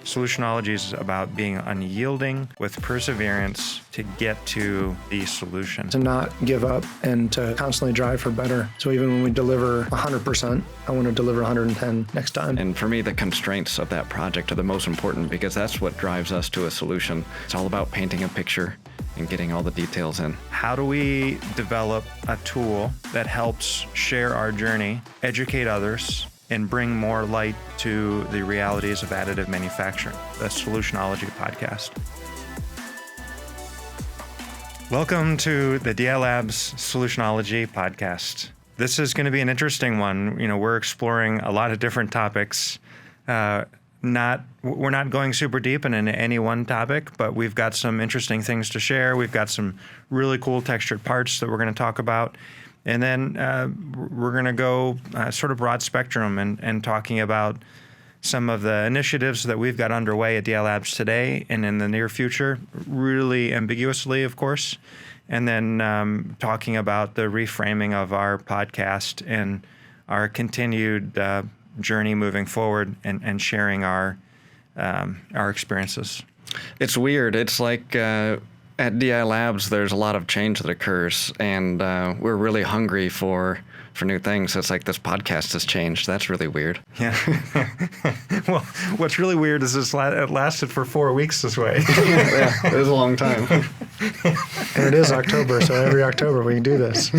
Solutionology is about being unyielding with perseverance to get to the solution. To not give up and to constantly drive for better. So even when we deliver 100%, I want to deliver 110 next time. And for me, the constraints of that project are the most important because that's what drives us to a solution. It's all about painting a picture and getting all the details in. How do we develop a tool that helps share our journey, educate others, and bring more light to the realities of additive manufacturing? The Solutionology podcast. Welcome to the DI Labs Solutionology podcast. This is going to be an interesting one. We're exploring a lot of different topics. We're not going super deep in any one topic, but we've got some interesting things to share. We've got some really cool textured parts that we're going to talk about. And then we're going to go sort of broad spectrum and talking about some of the initiatives that we've got underway at DI Labs today and in the near future, really ambiguously, of course. And then talking about the reframing of our podcast and our continued journey moving forward and sharing our experiences. It's weird. It's like at DI Labs, there's a lot of change that occurs, and we're really hungry for new things. It's like this podcast has changed. That's really weird. Yeah. Well, what's really weird is it lasted for 4 weeks this way. Yeah, it was a long time. And it is October, so every October we can do this.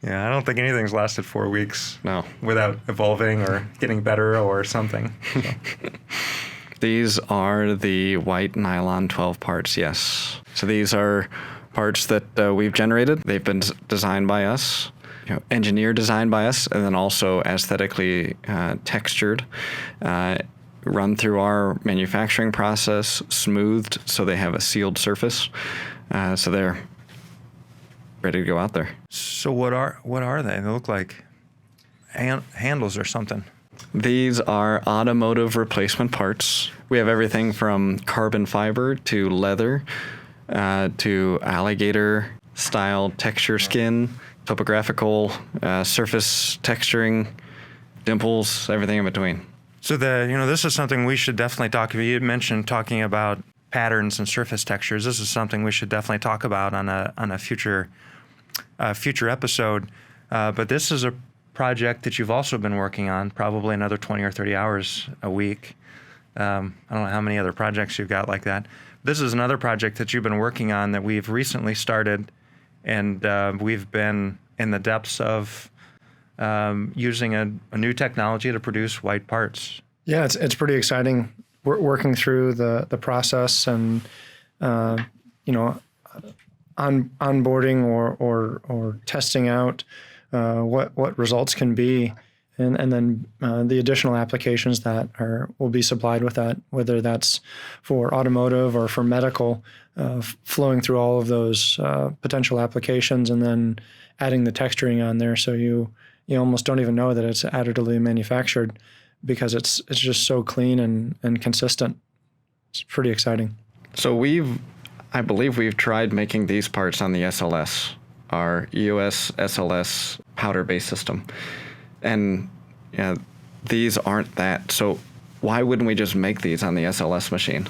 Yeah, I don't think anything's lasted 4 weeks. No. Without evolving or getting better or something. So. These are the white nylon 12 parts, yes. So these are parts that we've generated. They've been designed by us, engineer designed by us, and then also aesthetically textured, run through our manufacturing process, smoothed so they have a sealed surface. So they're ready to go out there. So what are they? They look like handles or something. These are automotive replacement parts. We have everything from carbon fiber to leather to alligator style texture skin, topographical surface texturing, dimples, everything in between. So this is something we should definitely talk about. You mentioned talking about patterns and surface textures. This is something we should definitely talk about on a future episode. But this is a project that you've also been working on, probably another 20 or 30 hours a week. I don't know how many other projects you've got like that. This is another project that you've been working on that we've recently started, and we've been in the depths of using a new technology to produce white parts. Yeah, it's pretty exciting. We're working through the process and onboarding or testing out what results can be, and then the additional applications that will be supplied with that, whether that's for automotive or for medical, flowing through all of those potential applications, and then adding the texturing on there, so you almost don't even know that it's additively manufactured because it's just so clean and consistent. It's pretty exciting. So I believe we've tried making these parts on the SLS, our EOS SLS powder-based system. And these aren't that. So why wouldn't we just make these on the SLS machine?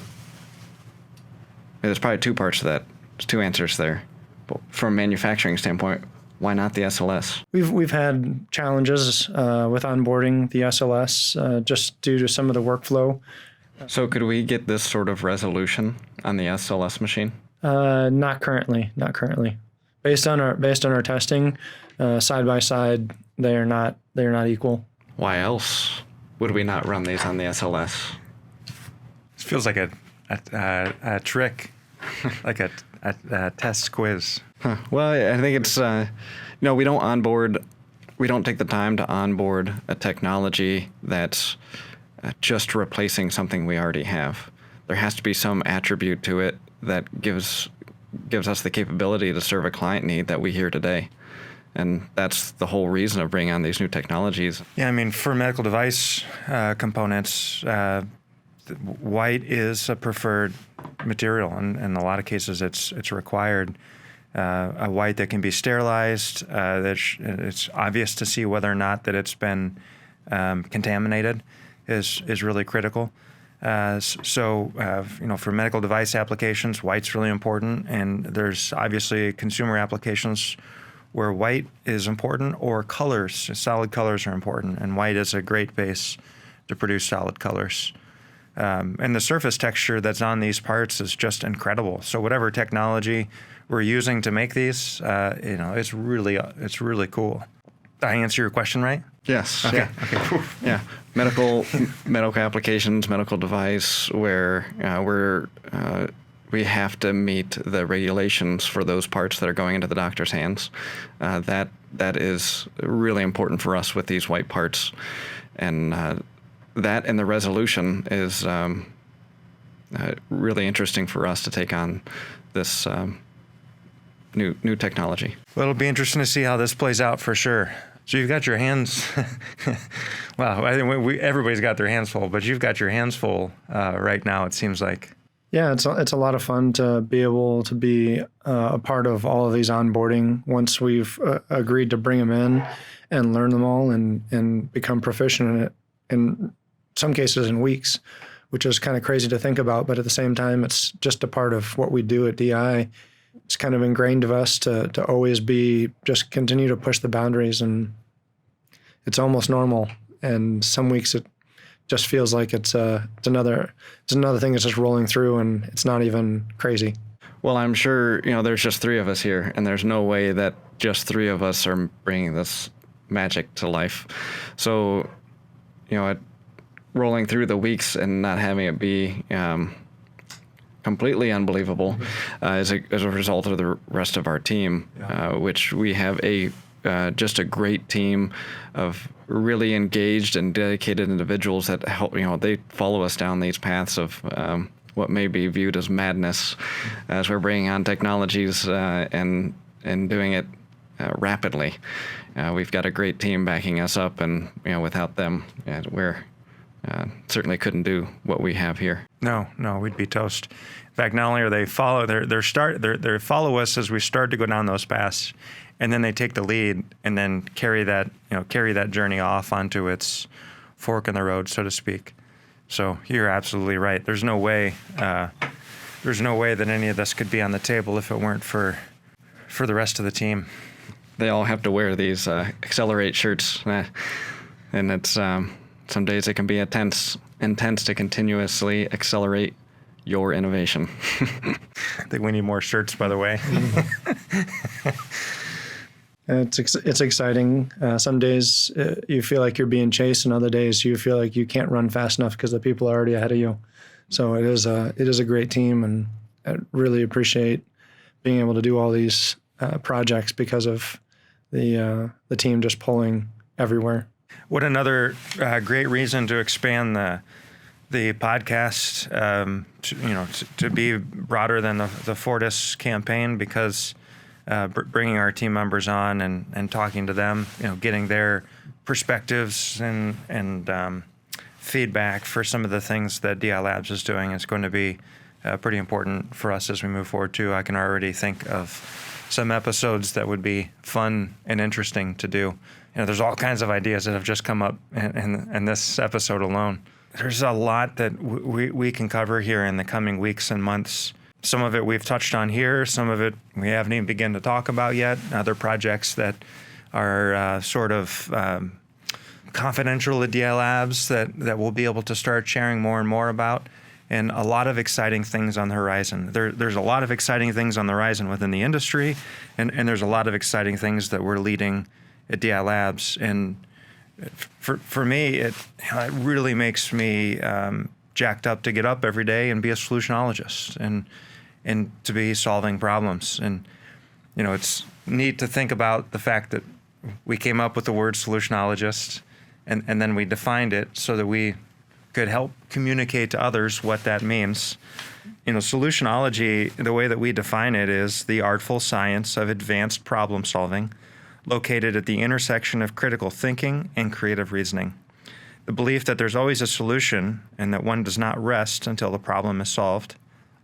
There's probably two parts to that. There's two answers there. But from a manufacturing standpoint, why not the SLS? We've had challenges with onboarding the SLS just due to some of the workflow. So could we get this sort of resolution on the SLS machine? Not currently. Based on our testing, side by side, they are not equal. Why else would we not run these on the SLS? This feels like a trick, like a test quiz. Huh. Well, I think it's we don't take the time to onboard a technology that's just replacing something we already have. There has to be some attribute to it that gives us the capability to serve a client need that we hear today. And that's the whole reason of bringing on these new technologies. Yeah, I mean, for medical device components, white is a preferred material, and in a lot of cases it's required. A white that can be sterilized, it's obvious to see whether or not that it's been contaminated. is really critical. For medical device applications, white's really important, and there's obviously consumer applications where white is important, or colors, solid colors are important, and white is a great base to produce solid colors. And the surface texture that's on these parts is just incredible. So whatever technology we're using to make these, it's really cool. Did I answer your question right? Yes. Okay. Yeah. Okay. Yeah. Medical applications, medical device, where we have to meet the regulations for those parts that are going into the doctor's hands. That is really important for us with these white parts, and that and the resolution is really interesting for us to take on this new technology. Well, it'll be interesting to see how this plays out for sure. So you've got your hands, wow, I think everybody's got their hands full, but you've got your hands full right now, it seems like. Yeah, it's a lot of fun to be able to be a part of all of these onboarding once we've agreed to bring them in and learn them all and become proficient in it, in some cases in weeks, which is kind of crazy to think about. But at the same time, it's just a part of what we do at DI. It's kind of ingrained of us to always just continue to push the boundaries, and it's almost normal. And some weeks it just feels like it's another thing that's just rolling through, and it's not even crazy. Well, I'm sure, there's just three of us here, and there's no way that just three of us are bringing this magic to life. So, rolling through the weeks and not having it be completely unbelievable as a result of the rest of our team, which we have just a great team of really engaged and dedicated individuals that help. They follow us down these paths of what may be viewed as madness as we're bringing on technologies and doing it rapidly. We've got a great team backing us up, and without them, we're certainly couldn't do what we have here. No, we'd be toast. In fact, not only are they they follow us as we start to go down those paths, and then they take the lead and then carry that journey off onto its fork in the road, so to speak. So you're absolutely right. There's no way that any of this could be on the table if it weren't for the rest of the team. They all have to wear these Accelerate shirts, and it's some days it can be intense to continuously accelerate your innovation. I think we need more shirts, by the way. It's exciting. Some days you feel like you're being chased, and other days you feel like you can't run fast enough because the people are already ahead of you. So it is a great team, and I really appreciate being able to do all these projects because of the team just pulling everywhere. What another great reason to expand the podcast, to be broader than the Fortis campaign, because bringing our team members on and talking to them, getting their perspectives and feedback for some of the things that DI Labs is doing is going to be pretty important for us as we move forward too. I can already think of some episodes that would be fun and interesting to do. There's all kinds of ideas that have just come up in this episode alone. There's a lot that we can cover here in the coming weeks and months. Some of it we've touched on here. Some of it we haven't even begun to talk about yet. Other projects that are sort of confidential at DI Labs that we'll be able to start sharing more and more about. And a lot of exciting things on the horizon. There's a lot of exciting things on the horizon within the industry, and there's a lot of exciting things that we're leading at DI Labs. And for me, it really makes me jacked up to get up every day and be a solutionologist and to be solving problems. And it's neat to think about the fact that we came up with the word solutionologist, and then we defined it so that we could help communicate to others what that means. Solutionology, the way that we define it, is the artful science of advanced problem solving located at the intersection of critical thinking and creative reasoning. The belief that there's always a solution and that one does not rest until the problem is solved,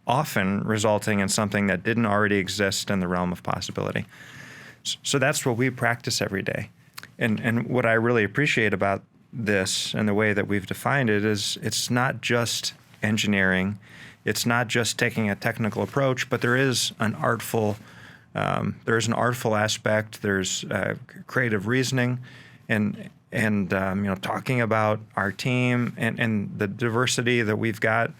often resulting in something that didn't already exist in the realm of possibility. So that's what we practice every day. And what I really appreciate about this and the way that we've defined it is it's not just engineering, it's not just taking a technical approach, but there is an artful aspect. There's creative reasoning, and talking about our team and the diversity that we've got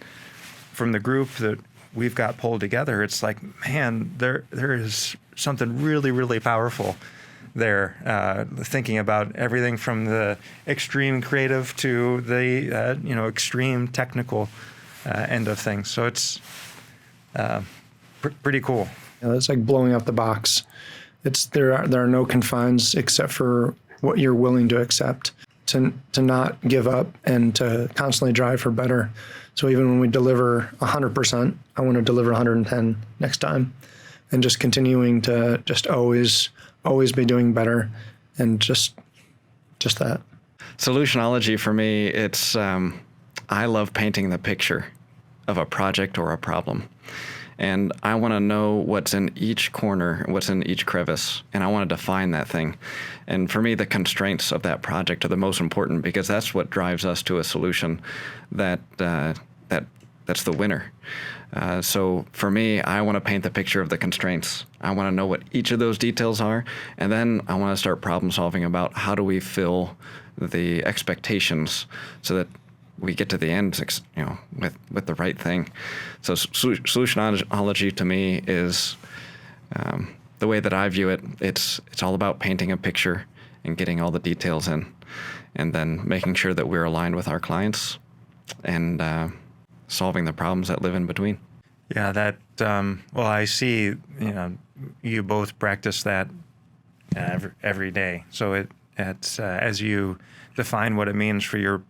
from the group that we've got pulled together. It's like, man, there is something really, really powerful there. Thinking about everything from the extreme creative to the extreme technical end of things. So it's pretty cool. It's like blowing up the box. There are no confines except for what you're willing to accept, to not give up and to constantly drive for better. So even when we deliver 100%, I want to deliver 110 next time, and just continuing to just always be doing better, and just that. Solutionology for me, it's I love painting the picture of a project or a problem. And I want to know what's in each corner, what's in each crevice, and I want to define that thing. And for me, the constraints of that project are the most important, because that's what drives us to a solution that's the winner. So for me, I want to paint the picture of the constraints. I want to know what each of those details are, and then I want to start problem solving about how do we fill the expectations so that we get to the end, with the right thing. So solutionology to me is the way that I view it. It's all about painting a picture and getting all the details in, and then making sure that we're aligned with our clients and solving the problems that live in between. Yeah, that. Well, I see. You both practice that every day. So it's as you define what it means for your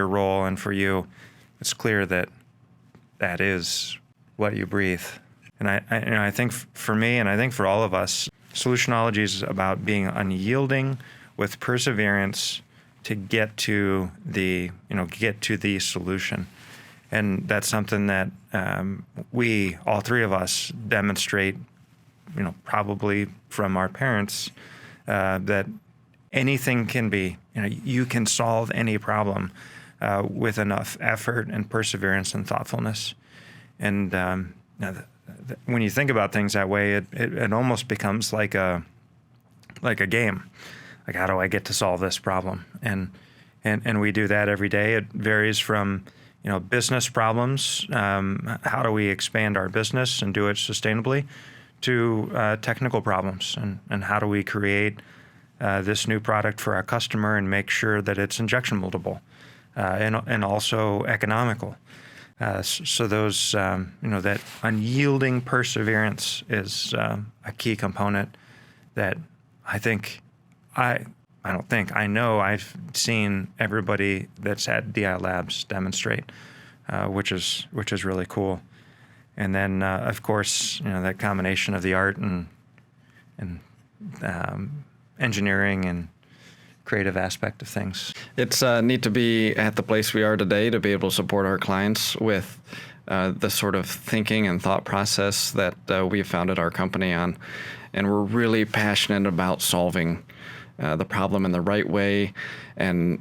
role and for you, it's clear that is what you breathe. And I think for me, and I think for all of us, solutionology is about being unyielding with perseverance to get to the solution. And that's something that we, all three of us, demonstrate, probably from our parents, that anything can be, you can solve any problem with enough effort and perseverance and thoughtfulness. And when you think about things that way, it almost becomes like a game. Like, how do I get to solve this problem? And we do that every day. It varies from business problems, how do we expand our business and do it sustainably, to technical problems, and how do we create this new product for our customer and make sure that it's injection moldable and also economical. So those, that unyielding perseverance is a key component that I know I've seen everybody that's at DI Labs demonstrate, which is really cool. And then, of course, that combination of the art and engineering and creative aspect of things. It's neat to be at the place we are today, to be able to support our clients with the sort of thinking and thought process that we've founded our company on. And we're really passionate about solving the problem in the right way, and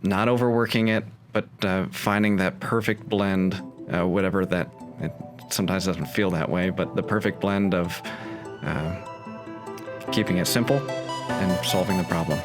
not overworking it, but finding that perfect blend, whatever that, it sometimes doesn't feel that way, but the perfect blend of keeping it simple and solving the problem.